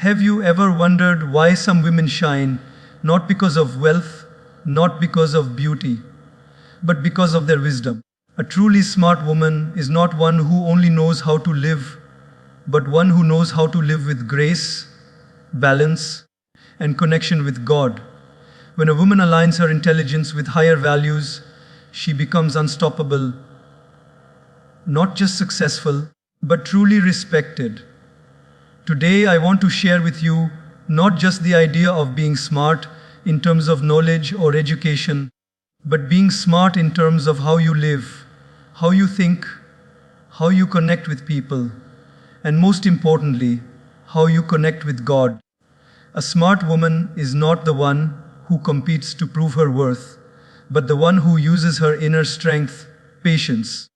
Have you ever wondered why some women shine, not because of wealth, not because of beauty, but because of their wisdom? A truly smart woman is not one who only knows how to live, but one who knows how to live with grace, balance, and connection with God. When a woman aligns her intelligence with higher values, she becomes unstoppable, not just successful, but truly respected. Today, I want to share with you not just the idea of being smart in terms of knowledge or education, but being smart in terms of how you live, how you think, how you connect with people, and most importantly, how you connect with God. A smart woman is not the one who competes to prove her worth, but the one who uses her inner strength, patience,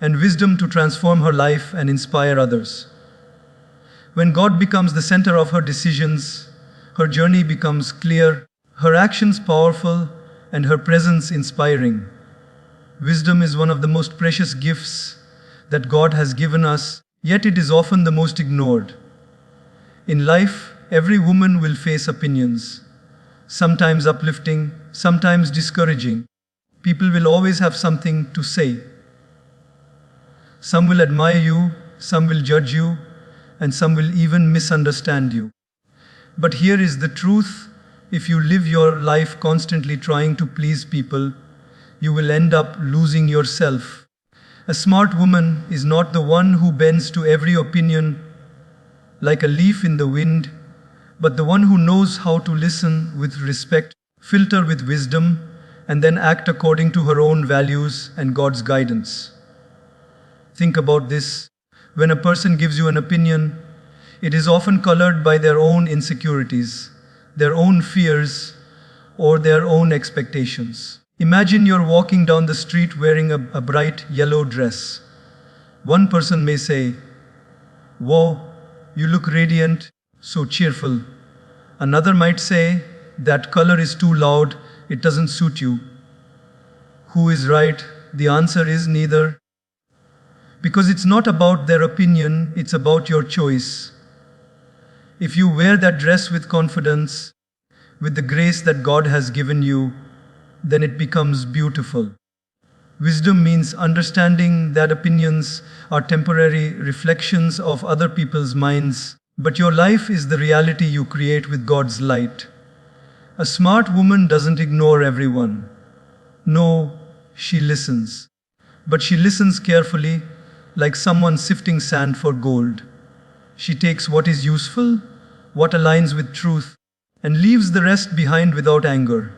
and wisdom to transform her life and inspire others. When God becomes the center of her decisions, her journey becomes clear, her actions powerful, and her presence inspiring. Wisdom is one of the most precious gifts that God has given us, yet it is often the most ignored. In life, every woman will face opinions, sometimes uplifting, sometimes discouraging. People will always have something to say. Some will admire you, some will judge you, and some will even misunderstand you. But here is the truth: if you live your life constantly trying to please people, you will end up losing yourself. A smart woman is not the one who bends to every opinion like a leaf in the wind, but the one who knows how to listen with respect, filter with wisdom, and then act according to her own values and God's guidance. Think about this. When a person gives you an opinion, it is often colored by their own insecurities, their own fears, or their own expectations. Imagine you're walking down the street wearing a bright yellow dress. One person may say, "Wow, you look radiant, so cheerful." Another might say, "That color is too loud, it doesn't suit you." Who is right? The answer is neither. Because it's not about their opinion, it's about your choice. If you wear that dress with confidence, with the grace that God has given you, then it becomes beautiful. Wisdom means understanding that opinions are temporary reflections of other people's minds, but your life is the reality you create with God's light. A smart woman doesn't ignore everyone. No, she listens. But she listens carefully, like someone sifting sand for gold. She takes what is useful, what aligns with truth, and leaves the rest behind without anger.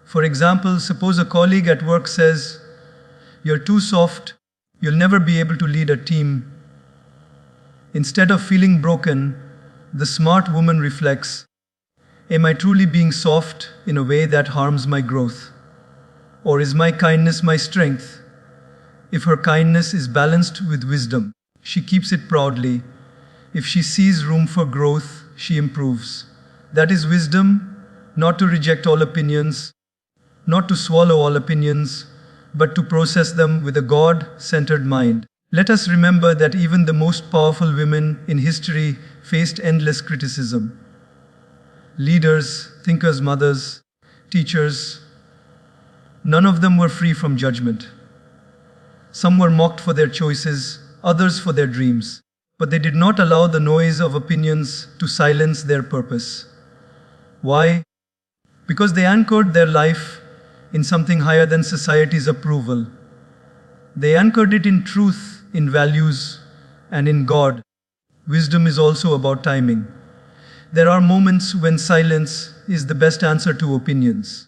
For example, suppose a colleague at work says, "You're too soft, you'll never be able to lead a team." Instead of feeling broken, the smart woman reflects, "Am I truly being soft in a way that harms my growth? Or is my kindness my strength?" If her kindness is balanced with wisdom, she keeps it proudly. If she sees room for growth, she improves. That is wisdom, not to reject all opinions, not to swallow all opinions, but to process them with a God-centered mind. Let us remember that even the most powerful women in history faced endless criticism. Leaders, thinkers, mothers, teachers, none of them were free from judgment. Some were mocked for their choices, others for their dreams, but they did not allow the noise of opinions to silence their purpose. Why? Because they anchored their life in something higher than society's approval. They anchored it in truth, in values, and in God. Wisdom is also about timing. There are moments when silence is the best answer to opinions.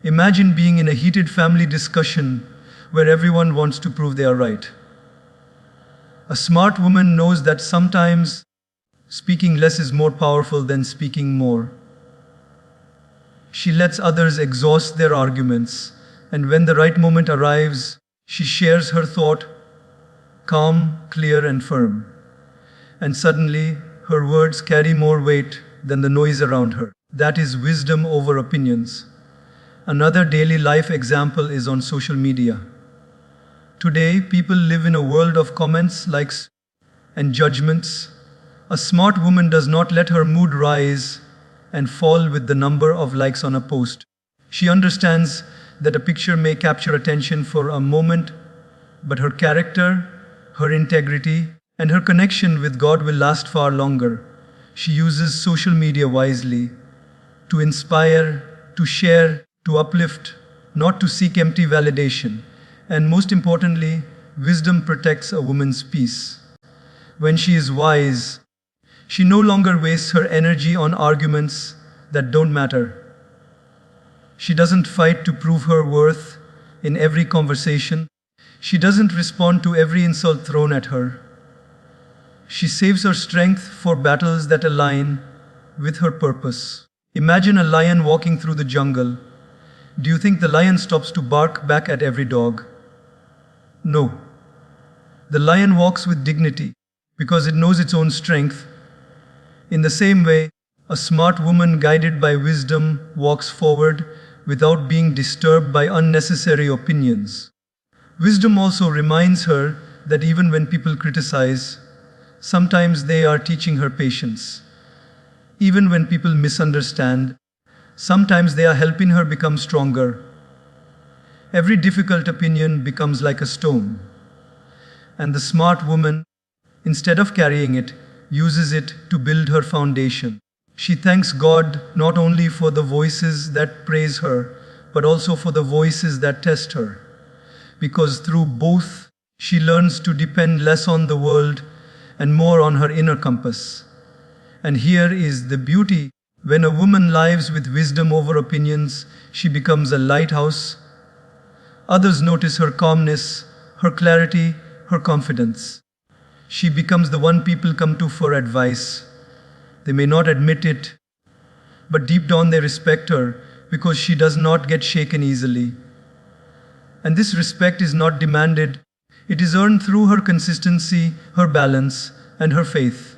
Imagine being in a heated family discussion where everyone wants to prove they are right. A smart woman knows that sometimes speaking less is more powerful than speaking more. She lets others exhaust their arguments, and when the right moment arrives, she shares her thought, calm, clear, and firm. And suddenly, her words carry more weight than the noise around her. That is wisdom over opinions. Another daily life example is on social media. Today, people live in a world of comments, likes, and judgments, A smart woman does not let her mood rise and fall with the number of likes on a post. She understands that a picture may capture attention for a moment, but her character, her integrity, and her connection with God will last far longer. She uses social media wisely to inspire, to share, to uplift, not to seek empty validation. And most importantly, wisdom protects a woman's peace. When she is wise, she no longer wastes her energy on arguments that don't matter. She doesn't fight to prove her worth in every conversation. She doesn't respond to every insult thrown at her. She saves her strength for battles that align with her purpose. Imagine a lion walking through the jungle. Do you think the lion stops to bark back at every dog? No. The lion walks with dignity because it knows its own strength. In the same way, a smart woman guided by wisdom walks forward without being disturbed by unnecessary opinions. Wisdom also reminds her that even when people criticize, sometimes they are teaching her patience. Even when people misunderstand, sometimes they are helping her become stronger. Every difficult opinion becomes like a stone. And the smart woman, instead of carrying it, uses it to build her foundation. She thanks God not only for the voices that praise her, but also for the voices that test her. Because through both, she learns to depend less on the world and more on her inner compass. And here is the beauty. When a woman lives with wisdom over opinions, she becomes a lighthouse. Others notice her calmness, her clarity, her confidence. She becomes the one people come to for advice. They may not admit it, but deep down they respect her because she does not get shaken easily. And this respect is not demanded, it is earned through her consistency, her balance, and her faith.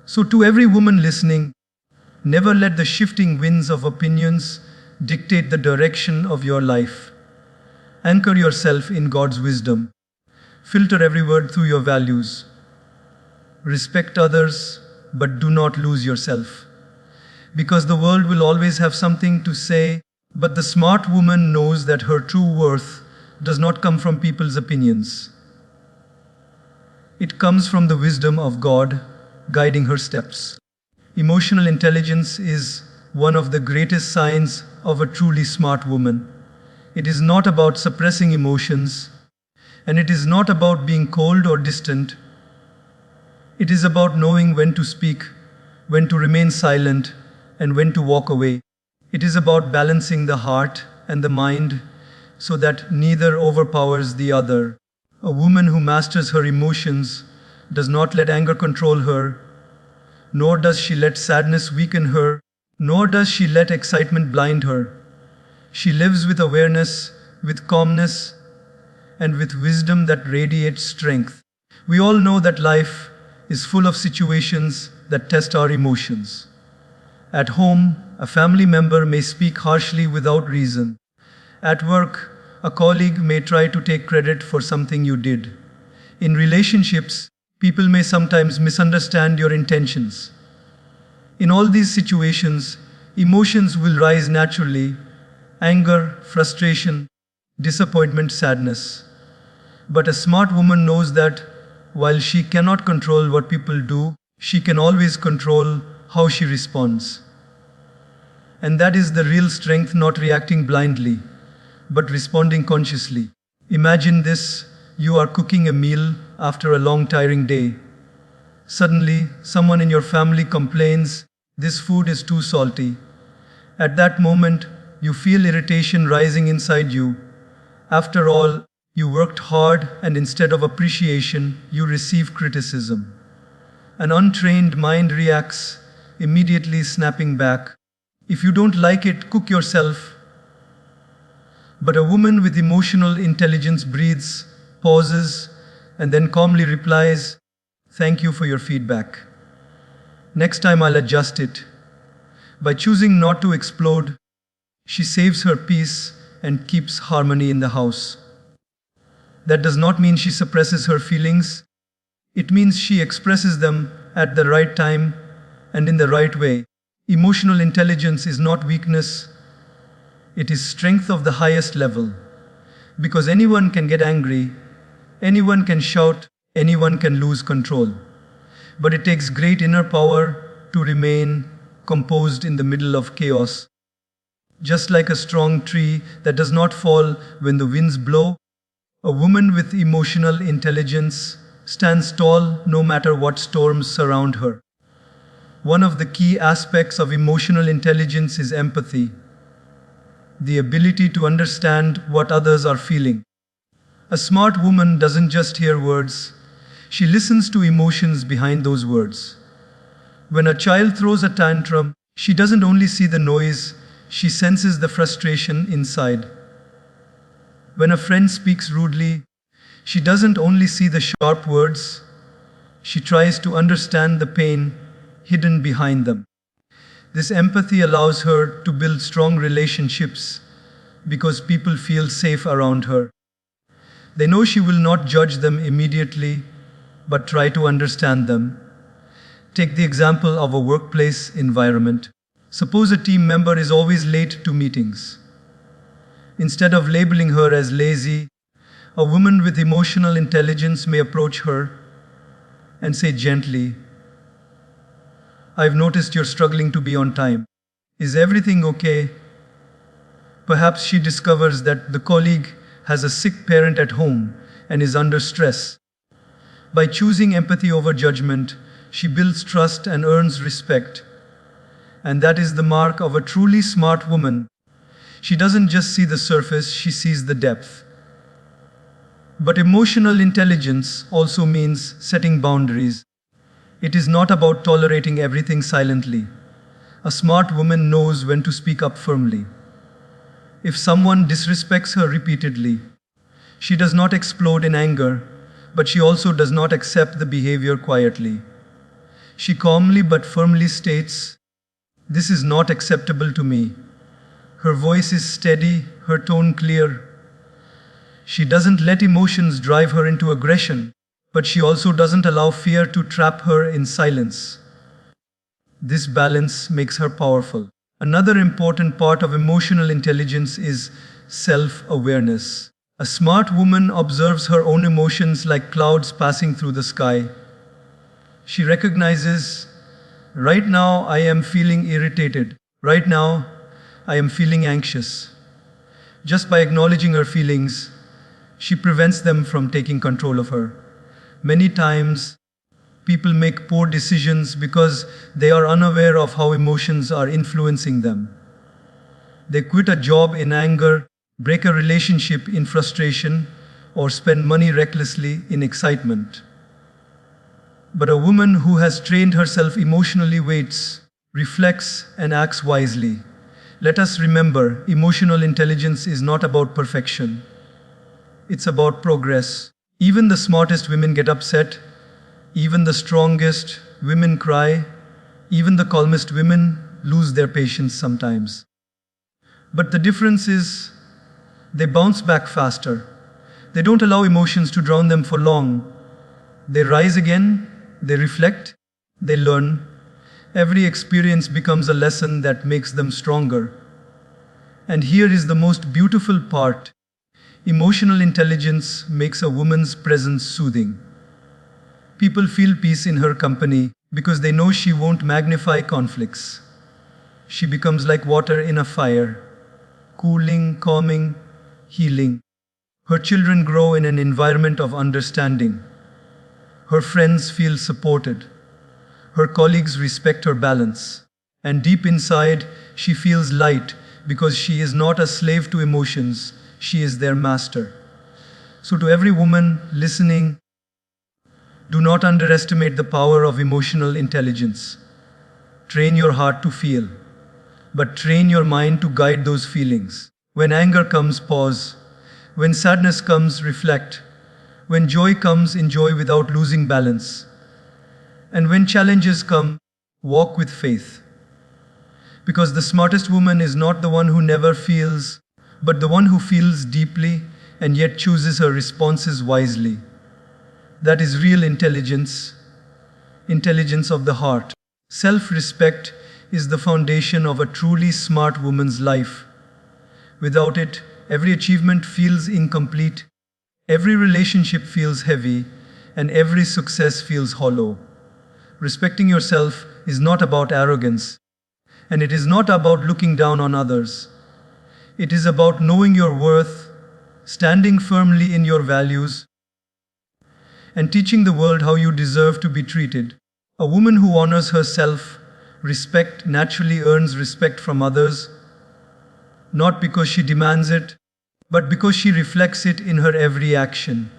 So, to every woman listening, never let the shifting winds of opinions dictate the direction of your life. Anchor yourself in God's wisdom. Filter every word through your values. Respect others, but do not lose yourself. Because the world will always have something to say, but the smart woman knows that her true worth does not come from people's opinions. It comes from the wisdom of God guiding her steps. Emotional intelligence is one of the greatest signs of a truly smart woman. It is not about suppressing emotions, and it is not about being cold or distant. It is about knowing when to speak, when to remain silent, and when to walk away. It is about balancing the heart and the mind so that neither overpowers the other. A woman who masters her emotions does not let anger control her, nor does she let sadness weaken her, nor does she let excitement blind her. She lives with awareness, with calmness, and with wisdom that radiates strength. We all know that life is full of situations that test our emotions. At home, a family member may speak harshly without reason. At work, a colleague may try to take credit for something you did. In relationships, people may sometimes misunderstand your intentions. In all these situations, emotions will rise naturally: anger, frustration, disappointment, sadness. But a smart woman knows that while she cannot control what people do, she can always control how she responds. And that is the real strength, not reacting blindly, but responding consciously. Imagine this: you are cooking a meal after a long, tiring day. Suddenly, someone in your family complains, "This food is too salty." At that moment, you feel irritation rising inside you. After all, you worked hard, and instead of appreciation, you receive criticism. An untrained mind reacts, immediately snapping back. If you don't like it, cook yourself. But a woman with emotional intelligence breathes, pauses, and then calmly replies, "Thank you for your feedback. Next time I'll adjust it." By choosing not to explode, she saves her peace and keeps harmony in the house. That does not mean she suppresses her feelings. It means she expresses them at the right time, and in the right way. Emotional intelligence is not weakness, it is strength of the highest level. Because anyone can get angry, anyone can shout, anyone can lose control. But it takes great inner power to remain composed in the middle of chaos. Just like a strong tree that does not fall when the winds blow, a woman with emotional intelligence stands tall no matter what storms surround her. One of the key aspects of emotional intelligence is empathy, the ability to understand what others are feeling. A smart woman doesn't just hear words, she listens to emotions behind those words. When a child throws a tantrum, she doesn't only see the noise, she senses the frustration inside. When a friend speaks rudely, she doesn't only see the sharp words, she tries to understand the pain hidden behind them. This empathy allows her to build strong relationships because people feel safe around her. They know she will not judge them immediately, but try to understand them. Take the example of a workplace environment. Suppose a team member is always late to meetings. Instead of labeling her as lazy, a woman with emotional intelligence may approach her and say gently, "I've noticed you're struggling to be on time. Is everything okay?" Perhaps she discovers that the colleague has a sick parent at home and is under stress. By choosing empathy over judgment, she builds trust and earns respect. And that is the mark of a truly smart woman. She doesn't just see the surface, she sees the depth. But emotional intelligence also means setting boundaries. It is not about tolerating everything silently. A smart woman knows when to speak up firmly. If someone disrespects her repeatedly, she does not explode in anger, but she also does not accept the behavior quietly. She calmly but firmly states, "This is not acceptable to me." Her voice is steady, her tone clear. She doesn't let emotions drive her into aggression, but she also doesn't allow fear to trap her in silence. This balance makes her powerful. Another important part of emotional intelligence is self-awareness. A smart woman observes her own emotions like clouds passing through the sky. She recognizes, right now I am feeling irritated. Right now I am feeling anxious. Just by acknowledging her feelings, she prevents them from taking control of her. Many times, people make poor decisions because they are unaware of how emotions are influencing them. They quit a job in anger, break a relationship in frustration, or spend money recklessly in excitement. But a woman who has trained herself emotionally waits, reflects, and acts wisely. Let us remember, emotional intelligence is not about perfection. It's about progress. Even the smartest women get upset. Even the strongest women cry. Even the calmest women lose their patience sometimes. But the difference is, they bounce back faster. They don't allow emotions to drown them for long. They rise again, they reflect, they learn. Every experience becomes a lesson that makes them stronger. And here is the most beautiful part. Emotional intelligence makes a woman's presence soothing. People feel peace in her company because they know she won't magnify conflicts. She becomes like water in a fire, cooling, calming, healing. Her children grow in an environment of understanding. Her friends feel supported. Her colleagues respect her balance. And deep inside, she feels light because she is not a slave to emotions, she is their master. So, to every woman listening, do not underestimate the power of emotional intelligence. Train your heart to feel, but train your mind to guide those feelings. When anger comes, pause. When sadness comes, reflect. When joy comes, enjoy without losing balance. And when challenges come, walk with faith. Because the smartest woman is not the one who never feels, but the one who feels deeply and yet chooses her responses wisely. That is real intelligence. intelligence of the heart. Self-respect is the foundation of a truly smart woman's life. Without it, every achievement feels incomplete, every relationship feels heavy, and every success feels hollow. Respecting yourself is not about arrogance, and it is not about looking down on others. It is about knowing your worth, standing firmly in your values, and teaching the world how you deserve to be treated. A woman who honors her self-respect naturally earns respect from others, not because she demands it, but because she reflects it in her every action.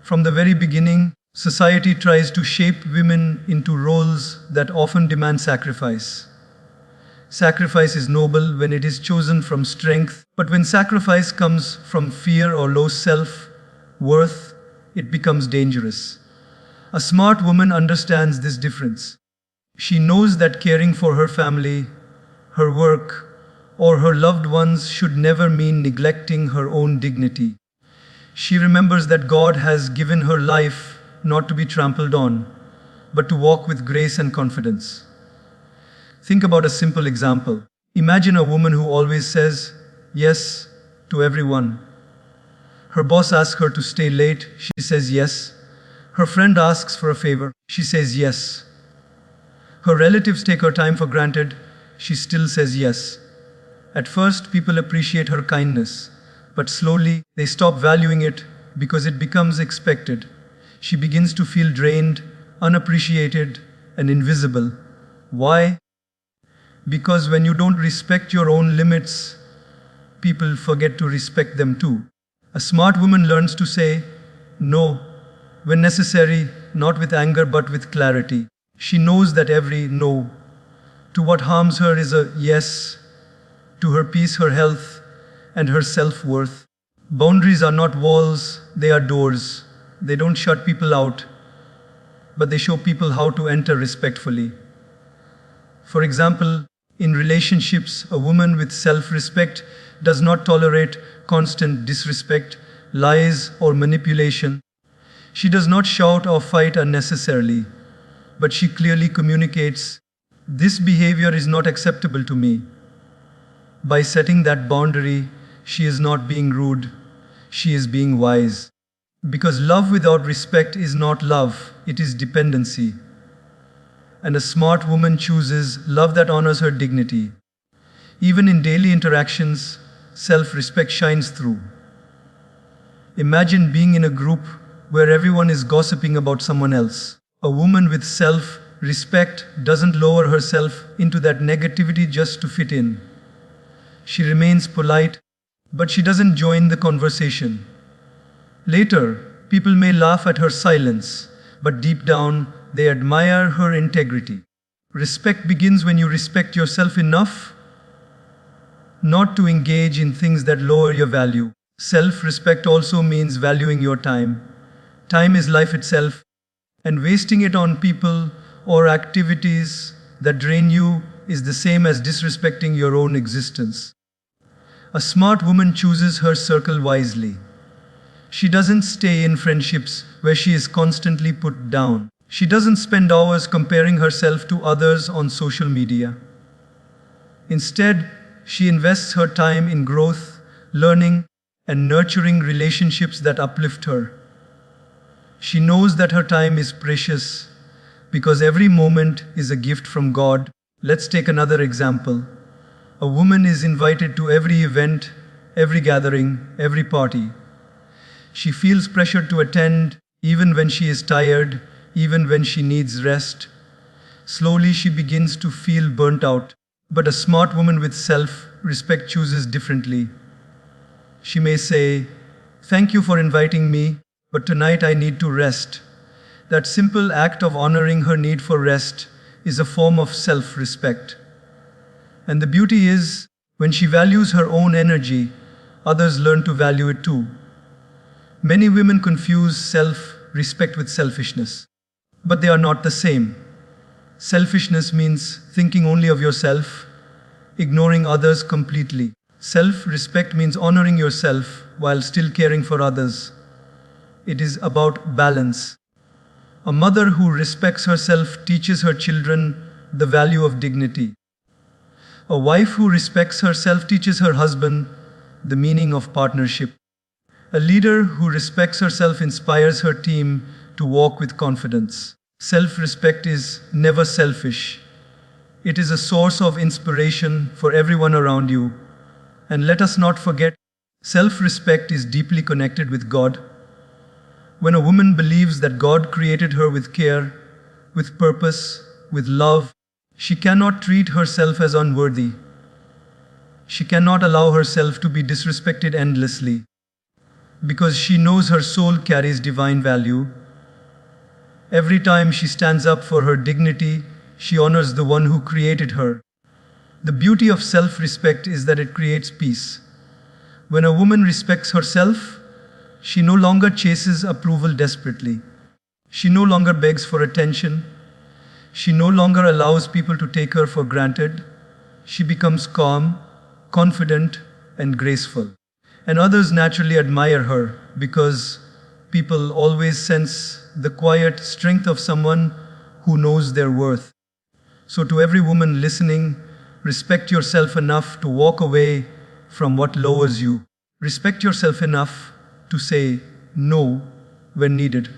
From the very beginning, society tries to shape women into roles that often demand sacrifice. Sacrifice is noble when it is chosen from strength, but when sacrifice comes from fear or low self-worth, it becomes dangerous. A smart woman understands this difference. She knows that caring for her family, her work, or her loved ones should never mean neglecting her own dignity. She remembers that God has given her life not to be trampled on, but to walk with grace and confidence. Think about a simple example. Imagine a woman who always says yes to everyone. Her boss asks her to stay late, she says yes. Her friend asks for a favor, she says yes. Her relatives take her time for granted, she still says yes. At first, people appreciate her kindness, but slowly they stop valuing it because it becomes expected. She begins to feel drained, unappreciated, and invisible. Why? Because when you don't respect your own limits, people forget to respect them too. A smart woman learns to say no when necessary, not with anger but with clarity. She knows that every no to what harms her is a yes to her peace, her health, and her self-worth. Boundaries are not walls, they are doors. They don't shut people out, but they show people how to enter respectfully. For example, in relationships, a woman with self-respect does not tolerate constant disrespect, lies, or manipulation. She does not shout or fight unnecessarily, but she clearly communicates, "This behavior is not acceptable to me." By setting that boundary, she is not being rude, she is being wise. Because love without respect is not love, it is dependency. And a smart woman chooses love that honors her dignity. Even in daily interactions, self-respect shines through. Imagine being in a group where everyone is gossiping about someone else. A woman with self-respect doesn't lower herself into that negativity just to fit in. She remains polite, but she doesn't join the conversation. Later, people may laugh at her silence, but deep down, they admire her integrity. Respect begins when you respect yourself enough not to engage in things that lower your value. Self-respect also means valuing your time. Time is life itself, and wasting it on people or activities that drain you is the same as disrespecting your own existence. A smart woman chooses her circle wisely. She doesn't stay in friendships where she is constantly put down. She doesn't spend hours comparing herself to others on social media. Instead, she invests her time in growth, learning, and nurturing relationships that uplift her. She knows that her time is precious because every moment is a gift from God. Let's take another example. A woman is invited to every event, every gathering, every party. She feels pressured to attend, even when she is tired, even when she needs rest. Slowly she begins to feel burnt out. But a smart woman with self-respect chooses differently. She may say, "Thank you for inviting me, but tonight I need to rest." That simple act of honoring her need for rest is a form of self-respect. And the beauty is, when she values her own energy, others learn to value it too. Many women confuse self-respect with selfishness, but they are not the same. Selfishness means thinking only of yourself, ignoring others completely. Self-respect means honoring yourself while still caring for others. It is about balance. A mother who respects herself teaches her children the value of dignity. A wife who respects herself teaches her husband the meaning of partnership. A leader who respects herself inspires her team to walk with confidence. Self-respect is never selfish. It is a source of inspiration for everyone around you. And let us not forget, self-respect is deeply connected with God. When a woman believes that God created her with care, with purpose, with love, she cannot treat herself as unworthy. She cannot allow herself to be disrespected endlessly. Because she knows her soul carries divine value. Every time she stands up for her dignity, she honors the one who created her. The beauty of self-respect is that it creates peace. When a woman respects herself, she no longer chases approval desperately. She no longer begs for attention. She no longer allows people to take her for granted. She becomes calm, confident, and graceful. And others naturally admire her because people always sense the quiet strength of someone who knows their worth. So to every woman listening, respect yourself enough to walk away from what lowers you. Respect yourself enough to say no when needed.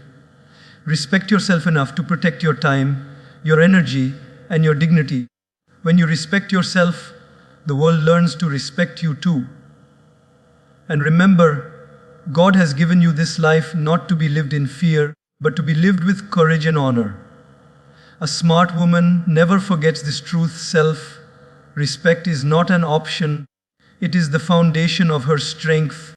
Respect yourself enough to protect your time, your energy, and your dignity. When you respect yourself, the world learns to respect you too. And remember, God has given you this life not to be lived in fear, but to be lived with courage and honor. A smart woman never forgets this truth. Self-respect is not an option, it is the foundation of her strength,